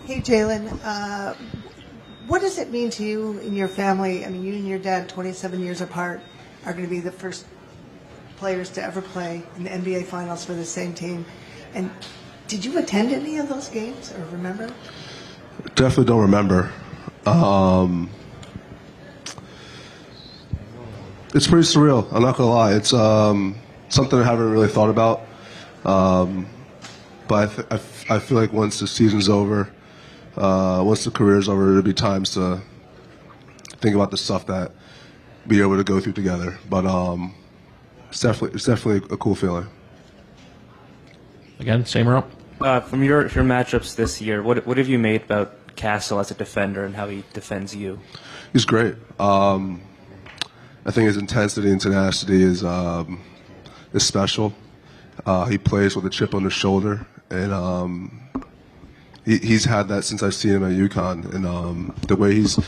Hey, Jalen. What does it mean to you and your family? I mean, you and your dad, 27 years apart, are going to be the first players to ever play in the NBA Finals for the same team. And did you attend any of those games or remember? Definitely don't remember. It's pretty surreal. I'm not going to lie. It's something I haven't really thought about. But I feel like once the season's over, once the career's over, there'll be times to think about the stuff that we were able to go through together. But it's definitely a cool feeling. Again, same route. From your matchups this year, what have you made about Castle as a defender and how he defends you? He's great. I think his intensity and tenacity is special. He plays with a chip on his shoulder, and he's had that since I've seen him at UConn. And the way he's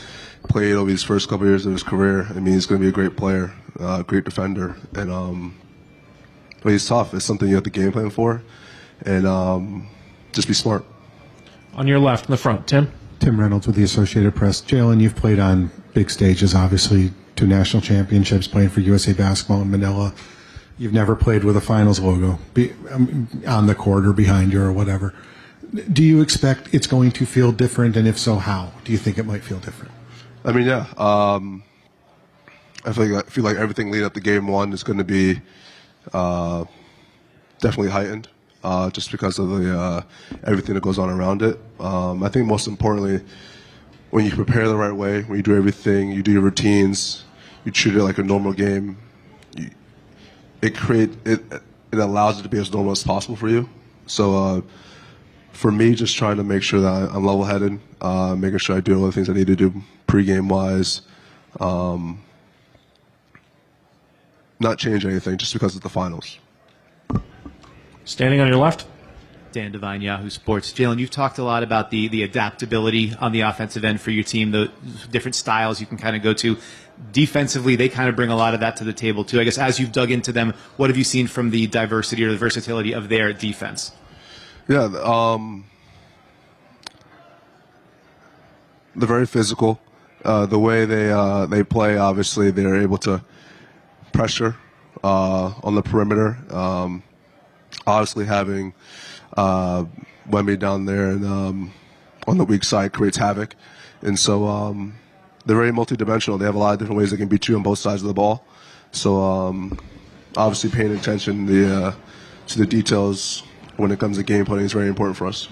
played over his first couple of years of his career, I mean, he's going to be a great player, great defender, and but he's tough. It's something you have to game plan for, and just be smart. On your left, in the front, Tim. Tim Reynolds with the Associated Press. Jalen, you've played on big stages, obviously, 2 national championships, playing for USA Basketball in Manila. You've never played with a finals logo on the court or behind you or whatever. Do you expect it's going to feel different, and if so, how? Do you think it might feel different? I mean, yeah. I feel like everything leading up to Game 1 is going to be definitely heightened, just because of the everything that goes on around it. I think most importantly, when you prepare the right way, when you do everything, you do your routines, you treat it like a normal game. It allows it to be as normal as possible for you. So for me, just trying to make sure that I'm level-headed, making sure I do all the things I need to do pregame wise, not change anything just because it's the finals. Standing on your left. Dan Devine, Yahoo Sports. Jalen, you've talked a lot about the adaptability on the offensive end for your team, the different styles you can kind of go to. Defensively, they kind of bring a lot of that to the table, too. I guess as you've dug into them, what have you seen from the diversity or the versatility of their defense? Yeah, they're very physical. The way they play, obviously, they're able to pressure on the perimeter. Obviously, having Wemby down there and on the weak side creates havoc. And so they're very multidimensional. They have a lot of different ways they can beat you on both sides of the ball. So obviously paying attention to the details when it comes to game planning is very important for us.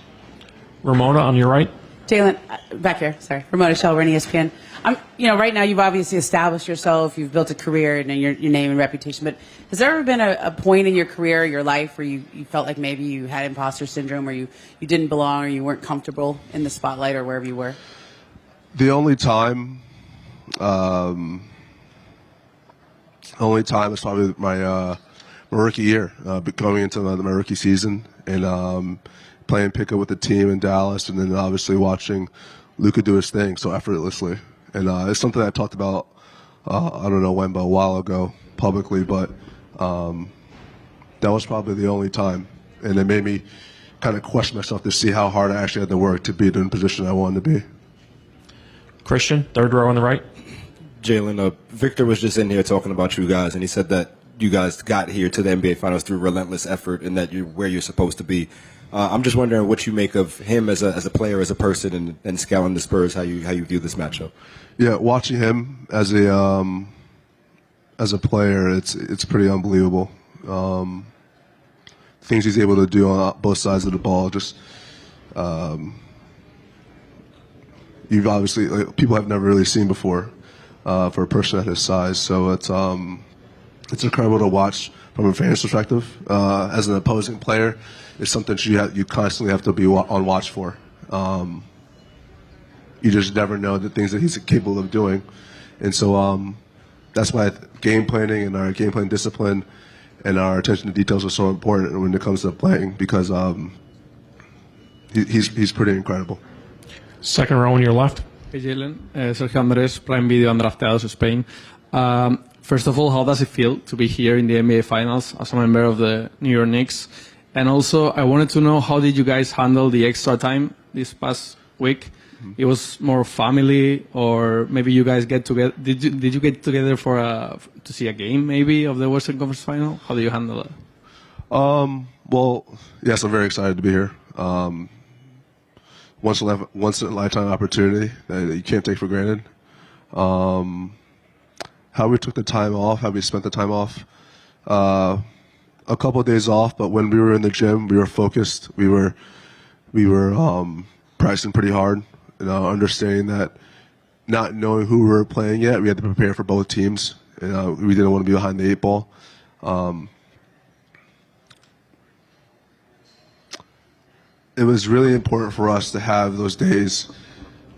Ramona on your right. Jalen, back here, sorry. Ramona Shelburne, ESPN. Right now you've obviously established yourself, you've built a career and your name and reputation, but has there ever been a point in your career, your life, where you felt like maybe you had imposter syndrome or you didn't belong or you weren't comfortable in the spotlight or wherever you were? The only time is probably my rookie year, going into my rookie season and playing pickup with the team in Dallas, and then obviously watching Luka do his thing so effortlessly. And it's something I talked about, I don't know when, but a while ago publicly, but that was probably the only time. And it made me kind of question myself to see how hard I actually had to work to be in the position I wanted to be. Christian, third row on the right. Jalen, Victor was just in here talking about you guys, and he said that you guys got here to the NBA Finals through relentless effort and that you're where you're supposed to be. I'm just wondering what you make of him as a player, as a person, and scouting the Spurs, how you view this matchup. Yeah, watching him as a player, it's pretty unbelievable. Things he's able to do on both sides of the ball, just you've obviously people have never really seen before for a person at his size. So it's incredible to watch from a fan's perspective. As an opposing player, it's something you constantly have to be on watch for. You just never know the things that he's capable of doing, and so that's why game planning and our game plan discipline and our attention to details are so important when it comes to playing, because he's pretty incredible. Second row on your left. Hey, Jalen. Sergio Andres, Prime Video, Undrafteados, Spain. First of all, how does it feel to be here in the NBA Finals as a member of the New York Knicks? And also, I wanted to know, how did you guys handle the extra time this past week? It was more family, or maybe you guys get together. Did you get together to see a game maybe of the Western Conference Final? How do you handle it? Well, yes, I'm very excited to be here. Once in a lifetime opportunity that you can't take for granted. How we took the time off, how we spent the time off. A couple of days off, but when we were in the gym, we were focused. We were practicing pretty hard, understanding that not knowing who we were playing yet, we had to prepare for both teams. We didn't want to be behind the eight ball. It was really important for us to have those days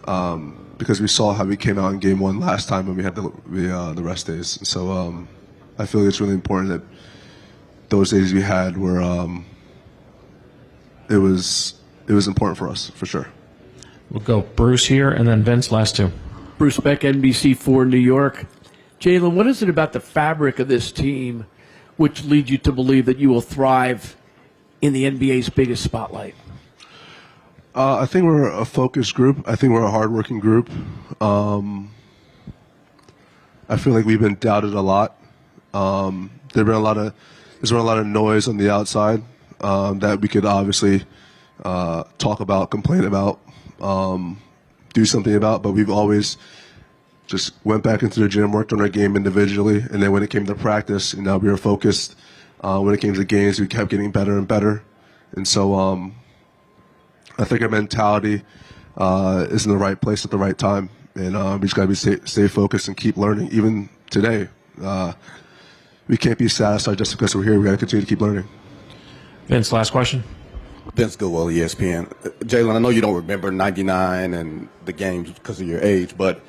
because we saw how we came out in game one last time when we had the rest days. So I feel it's really important that those days we had were it was important for us, for sure. We'll go Bruce here, and then Vince, last two. Bruce Beck, NBC4 New York. Jalen, what is it about the fabric of this team which leads you to believe that you will thrive in the NBA's biggest spotlight? I think we're a focused group. I think we're a hardworking group. I feel like we've been doubted a lot. There's been a lot of noise on the outside that we could obviously talk about, complain about, do something about, but we've always just went back into the gym, worked on our game individually, and then when it came to practice, we were focused. When it came to games, we kept getting better and better. And so I think our mentality is in the right place at the right time, and we just got to stay focused and keep learning. Even today, we can't be satisfied just because we're here. We got to continue to keep learning. Vince, last question. Vince Goodwill, ESPN. Jalen, I know you don't remember '99 and the games because of your age, but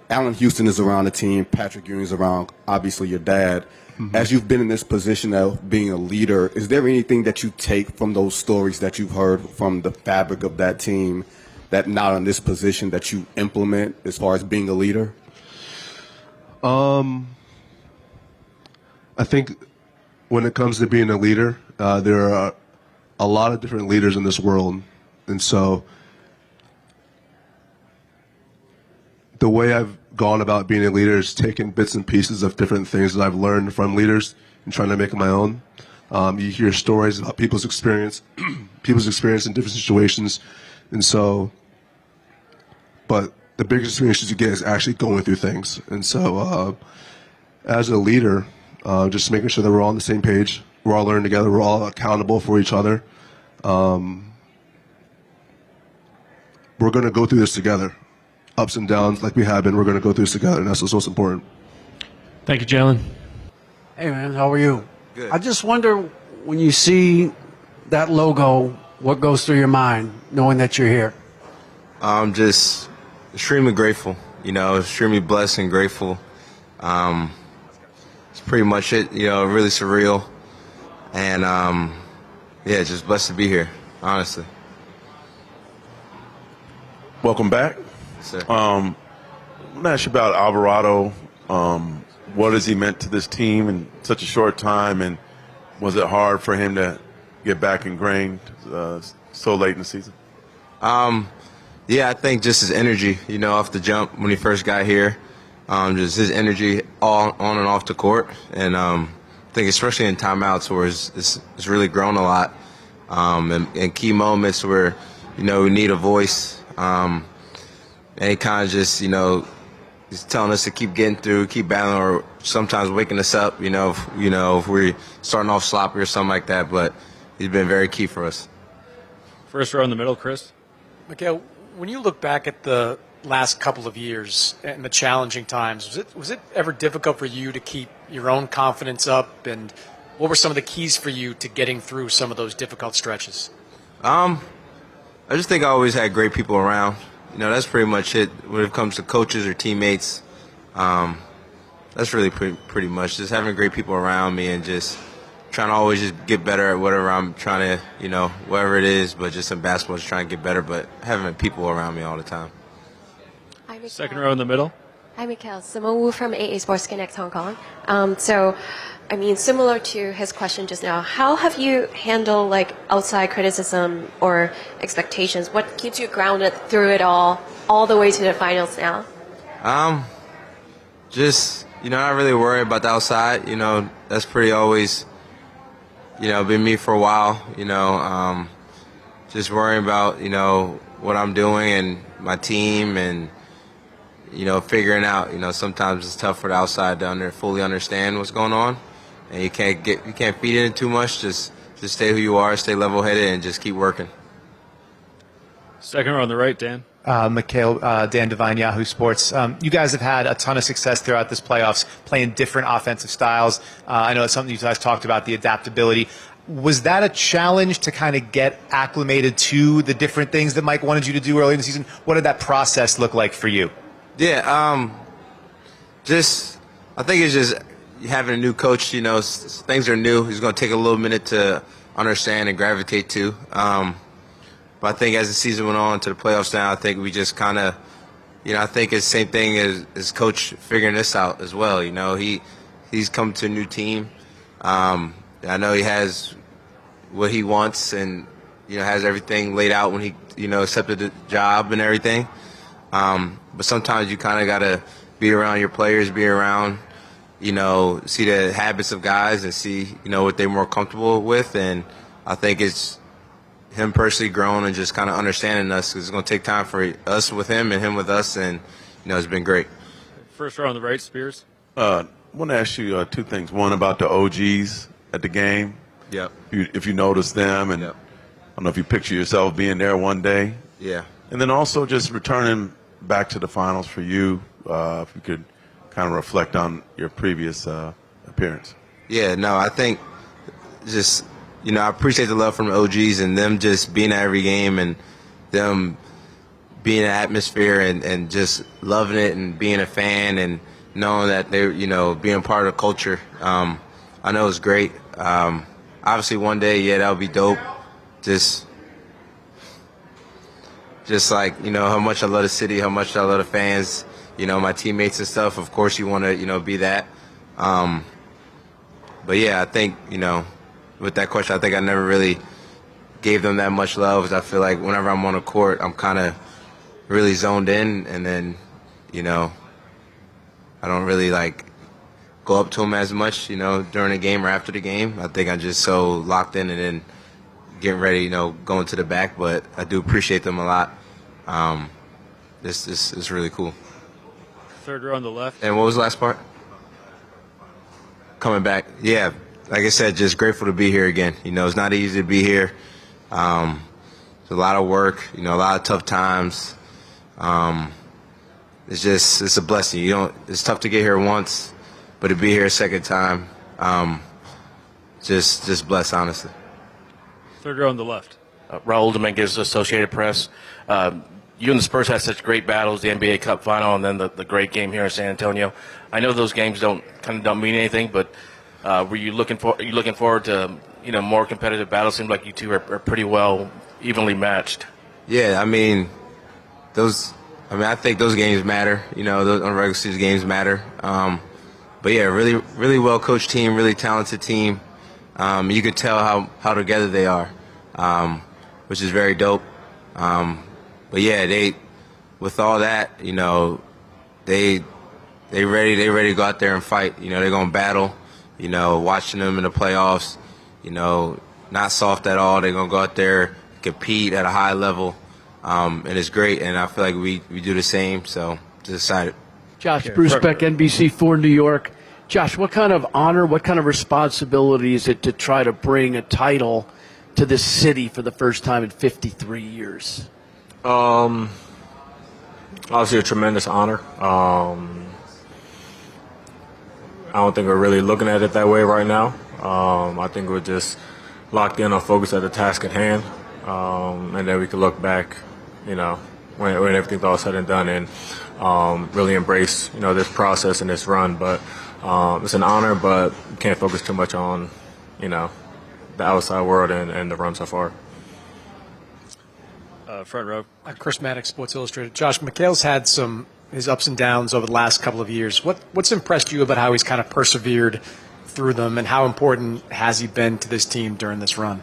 Allen Houston is around the team. Patrick Ewing's around, obviously your dad. Mm-hmm. As you've been in this position of being a leader, is there anything that you take from those stories that you've heard from the fabric of that team that now in this position that you implement as far as being a leader? I think when it comes to being a leader, there are a lot of different leaders in this world. And so the way I've gone about being a leader is taking bits and pieces of different things that I've learned from leaders and trying to make it my own. You hear stories about people's experience in different situations. And so, but the biggest experiences you get is actually going through things. And so as a leader, just making sure that we're all on the same page, we're all learning together, we're all accountable for each other. We're going to go through this together. Ups and downs like we have been, we're going to go through this together, and that's what's most important. Thank you, Jalen. Hey, man, how are you? Good. I just wonder, when you see that logo, what goes through your mind, knowing that you're here? I'm just extremely grateful, extremely blessed and grateful. It's pretty much it, really surreal. And, just blessed to be here, honestly. Welcome back. Sir. I'm going to ask you about Alvarado. What has he meant to this team in such a short time, and was it hard for him to get back ingrained so late in the season? I think just his energy, off the jump when he first got here, just his energy all on and off the court, and I think especially in timeouts where it's really grown a lot, and key moments where we need a voice. And he kind of just, he's telling us to keep getting through, keep battling, or sometimes waking us up, if we're starting off sloppy or something like that. But he's been very key for us. First row in the middle, Chris. Mikal, when you look back at the last couple of years and the challenging times, was it ever difficult for you to keep your own confidence up? And what were some of the keys for you to getting through some of those difficult stretches? I just think I always had great people around. That's pretty much it when it comes to coaches or teammates. That's really pretty much just having great people around me and just trying to always just get better at whatever I'm trying to, whatever it is, but just in basketball, just trying to get better, but having people around me all the time. Second row in the middle. Hi, Mikal. Simone Wu from AA Sports Connect Hong Kong. Similar to his question just now, how have you handled outside criticism or expectations? What keeps you grounded through it all the way to the finals now? Just not really worry about the outside. That's pretty always been me for a while. Just worrying about what I'm doing and my team and figuring out. Sometimes it's tough for the outside to fully understand what's going on, and you can't feed in too much. Just stay who you are, stay level-headed, and just keep working. Second row on the right, Dan. Mikal, Dan Devine, Yahoo Sports. You guys have had a ton of success throughout this playoffs, playing different offensive styles. I know it's something you guys talked about, the adaptability. Was that a challenge to kind of get acclimated to the different things that Mike wanted you to do early in the season? What did that process look like for you? Yeah, I think it's just having a new coach. Things are new. He's going to take a little minute to understand and gravitate to. But I think as the season went on to the playoffs now, I think we just kind of, I think it's the same thing as coach figuring this out as well. He's come to a new team. I know he has what he wants and, has everything laid out when he, accepted the job and everything. But sometimes you kind of got to be around your players, be around, see the habits of guys and see, what they're more comfortable with. And I think it's him personally growing and just kind of understanding us, because it's going to take time for us with him and him with us. And, it's been great. First row on the right, Spears. I want to ask you two things. One about the OGs at the game. Yep. If you notice them, and yep. I don't know if you picture yourself being there one day. Yeah. And then also just returning back to the finals for you, if you could kind of reflect on your previous appearance. Yeah, no, I think just, I appreciate the love from the OGs and them just being at every game and them being in the atmosphere and just loving it and being a fan and knowing that they're, being part of the culture. I know it's great. Obviously one day, that would be dope. Just like, how much I love the city, how much I love the fans, my teammates and stuff. Of course you want to, be that. But yeah, I think, with that question, I think I never really gave them that much love, because I feel like whenever I'm on the court, I'm kind of really zoned in, and then, I don't really go up to them as much, during the game or after the game. I think I'm just so locked in and then getting ready, going to the back. But I do appreciate them a lot. This is really cool. Third row on the left. And what was the last part? Coming back. Yeah, like I said, just grateful to be here again. It's not easy to be here. It's a lot of work, a lot of tough times. It's a blessing. It's tough to get here once, but to be here a second time, just blessed, honestly. Third row on the left. Raul Dominguez, Associated Press. You and the Spurs had such great battles, the NBA Cup final, and then the great game here in San Antonio. I know those games don't mean anything, but are you looking forward to more competitive battles? Seems like you two are pretty well evenly matched. Yeah, I think those games matter. Those regular season games matter. But yeah, really, really well coached team, really talented team. You could tell how together they are, which is very dope. But yeah, with all that, they ready to go out there and fight. They're gonna battle. Watching them in the playoffs, not soft at all. They're gonna go out there, compete at a high level, and it's great. And I feel like we do the same. So just excited. Josh, Bruce Beck, NBC4 New York. Josh, what kind of honor, what kind of responsibility is it to try to bring a title to this city for the first time in 53 years? Obviously a tremendous honor. I don't think we're really looking at it that way right now. I think we're just locked in on focus at the task at hand, and then we can look back, when everything's all said and done, and really embrace, this process and this run. But it's an honor, but you can't focus too much on, the outside world and the run so far. Front row. Chris Maddox, Sports Illustrated. Josh, Mikal's had some his ups and downs over the last couple of years. What's impressed you about how he's kind of persevered through them, and how important has he been to this team during this run?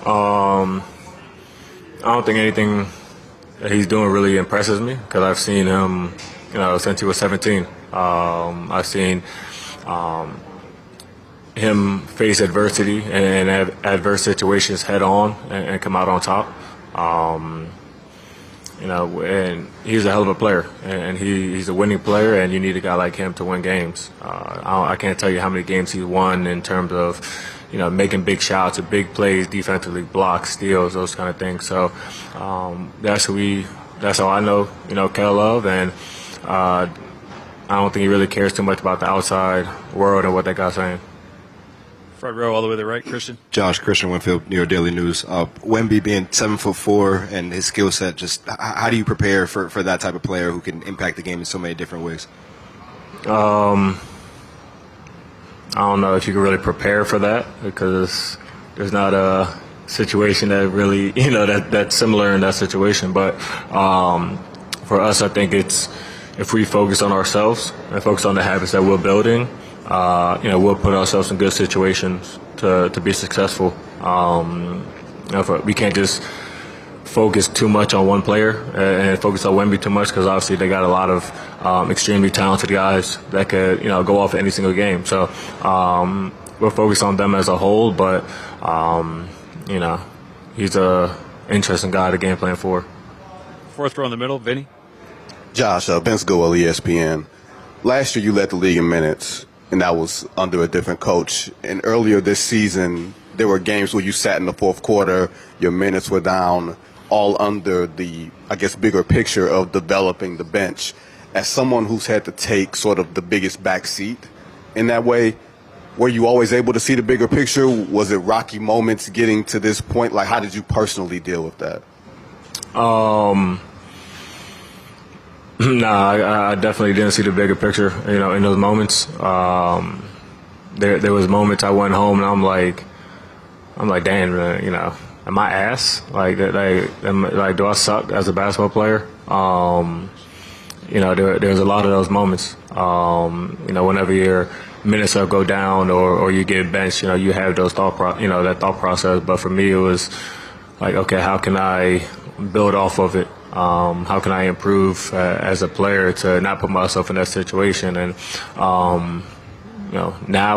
I don't think anything that he's doing really impresses me because I've seen him, since he was 17. I've seen him face adversity and adverse situations head on and come out on top. And he's a hell of a player, and he's a winning player, and you need a guy like him to win games. I can't tell you how many games he's won in terms of, making big shots or big plays defensively, blocks, steals, those kind of things. So that's how I know, Kel Love, and I don't think he really cares too much about the outside world and what that guy's saying. Front row all the way to the right, Christian. Josh, Christian Winfield, New York Daily News. Wemby being 7'4" and his skill set, just how do you prepare for that type of player who can impact the game in so many different ways? I don't know if you can really prepare for that because there's not a situation that really, that's similar in that situation. But for us, I think it's if we focus on ourselves and focus on the habits that we're building, we'll put ourselves in good situations to be successful. We can't just focus too much on one player and focus on Wemby too much because obviously they got a lot of extremely talented guys that could, go off any single game. So we'll focus on them as a whole, but, he's a interesting guy to game plan for. Fourth row in the middle, Vinny. Josh, Vince Goel, ESPN. Last year you led the league in minutes, and that was under a different coach. And earlier this season, there were games where you sat in the fourth quarter, your minutes were down, all under the, bigger picture of developing the bench. As someone who's had to take sort of the biggest back seat in that way, were you always able to see the bigger picture? Was it rocky moments getting to this point? Like, how did you personally deal with that? I definitely didn't see the bigger picture, in those moments. There was moments I went home and I'm like, damn, am I ass? Do I suck as a basketball player? There's a lot of those moments. Whenever your minutes go down or you get benched, you have those that thought process. But for me, it was like, okay, how can I build off of it? How can I improve as a player to not put myself in that situation? And now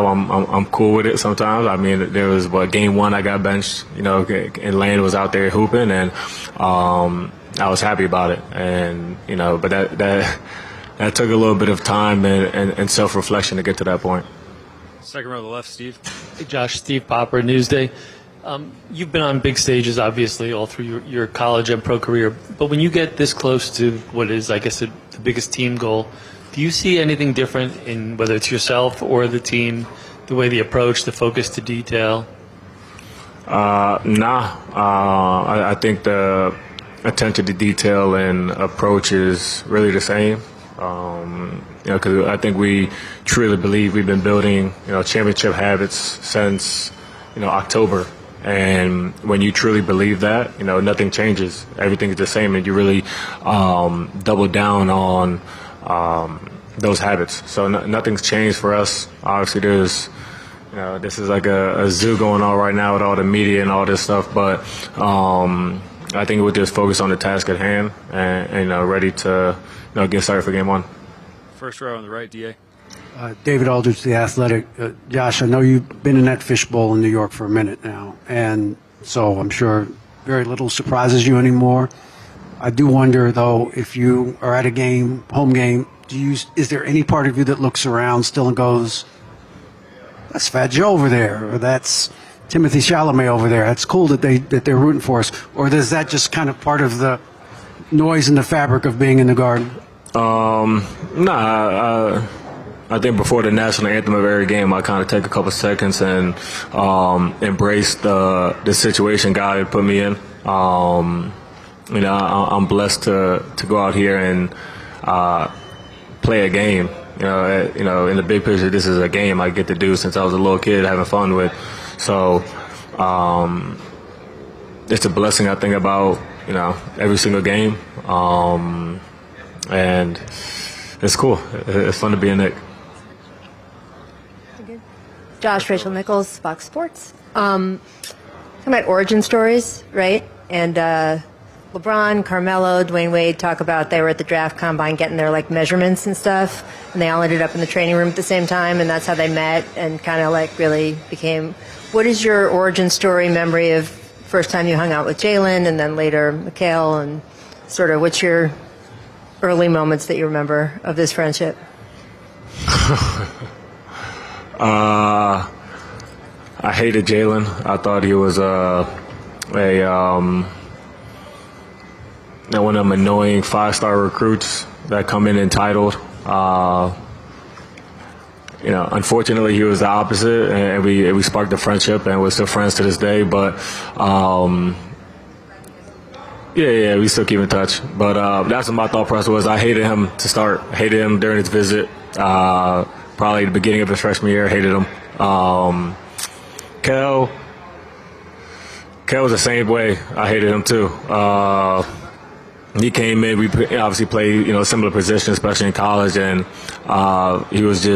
I'm cool with it. Sometimes, there was game one I got benched, and Lane was out there hooping, and I was happy about it. And but that took a little bit of time and self-reflection to get to that point. Second row to the left, Steve. Hey, Josh, Steve Popper, Newsday. You've been on big stages, obviously, all through your college and pro career. But when you get this close to what is, the biggest team goal, do you see anything different in whether it's yourself or the team, the way they approach, the focus to detail? I think the attention to detail and approach is really the same. Because I think we truly believe we've been building, championship habits since, October. And when you truly believe that, nothing changes. Everything is the same, and you really double down on those habits. So nothing's changed for us. Obviously, there's, this is like a zoo going on right now with all the media and all this stuff. But I think we'll just focus on the task at hand and ready to get started for game one. First row on the right, DA. David Aldridge, The Athletic. Josh, I know you've been in that fishbowl in New York for a minute now, and so I'm sure very little surprises you anymore. I do wonder, though, if you are at a game, home game, is there any part of you that looks around still and goes, that's Fat Joe over there, or that's Timothy Chalamet over there. That's cool that they're rooting for us. Or is that just kind of part of the noise in the fabric of being in the Garden? I think before the national anthem of every game, I kind of take a couple seconds and embrace the situation God had put me in. I'm blessed to go out here and play a game. In the big picture, this is a game I get to do since I was a little kid, having fun with. So it's a blessing I think about every single game. and it's cool. It's fun to be a Knick. Josh, Rachel Nichols, Fox Sports. Talking about origin stories, right? And LeBron, Carmelo, Dwayne Wade talk about they were at the draft combine getting their like measurements and stuff, and they all ended up in the training room at the same time, and that's how they met and kind of like really became. What is your origin story memory of first time you hung out with Jalen, and then later Mikal, and sort of what's your early moments that you remember of this friendship? I hated Jalen. I thought he was one of them annoying 5-star recruits that come in entitled. Unfortunately, he was the opposite, and we sparked a friendship, and we're still friends to this day. But we still keep in touch. But that's what my thought process was. I hated him to start. Hated him during his visit. Probably the beginning of his freshman year. Hated him. Kel was the same way. I hated him too. He came in. We obviously played, similar positions, especially in college, and he was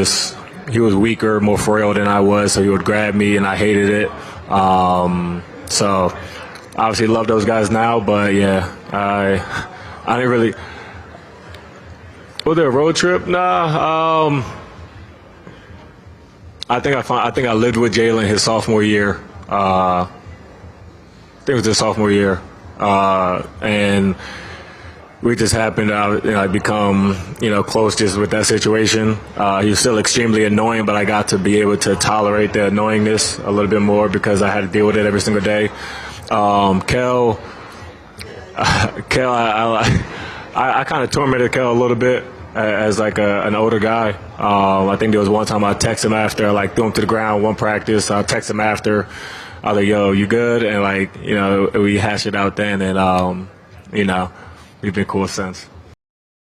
weaker, more frail than I was. So he would grab me, and I hated it. So obviously love those guys now, but yeah, I didn't really. Was there a road trip? Nah. I think I lived with Jalen his sophomore year. I think it was his sophomore year, and we just happened to become close just with that situation. He was still extremely annoying, but I got to be able to tolerate the annoyingness a little bit more because I had to deal with it every single day. Kel, I kind of tormented Kel a little bit as like an older guy. I think there was one time I texted him after, I threw him to the ground one practice. I texted him after. I was like, yo, you good? And we hashed it out then, and we've been cool since.